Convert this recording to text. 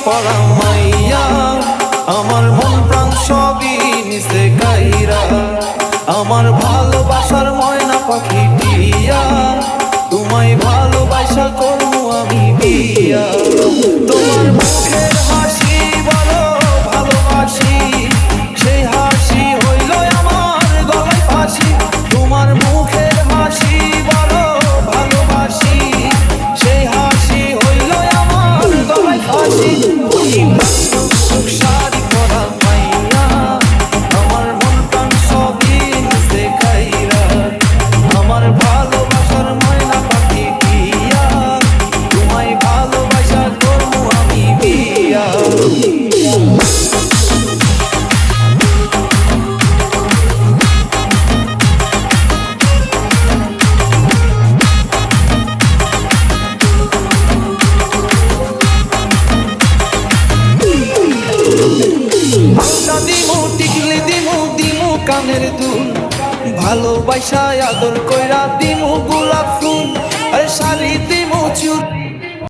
পড়া মাইয়া, আমার মন প্রাণ সবই নিছে কাইরা। আমার ভালোবাসার ময়না পাখি টিয়া, তোমায় ভালোবাসা করবো আমি বিয়া। তোমার মুখের হাসি বলো ভালোবাসি, সেই হাসি হইল আমার গলায় ফাঁসি। তোমার মুখের হাসি বলো ভালোবাসি, সেই হাসি হইল আমার গলায় ফাঁসি। শাড়ি পরা মাইয়া, আমার মন প্রাণ সবই নিছে কাইরা। আমার ভালোবাসার ময়না পাখি টিয়া, তোমায় ভালোবাসা করবো আমি বিয়া। দিমু টিকলি দিমু দিমু কানের দুল, ভালোবাসা আদর কইরা দিমু গোলাপ ফুল। আরে শাড়ি দিমু চুর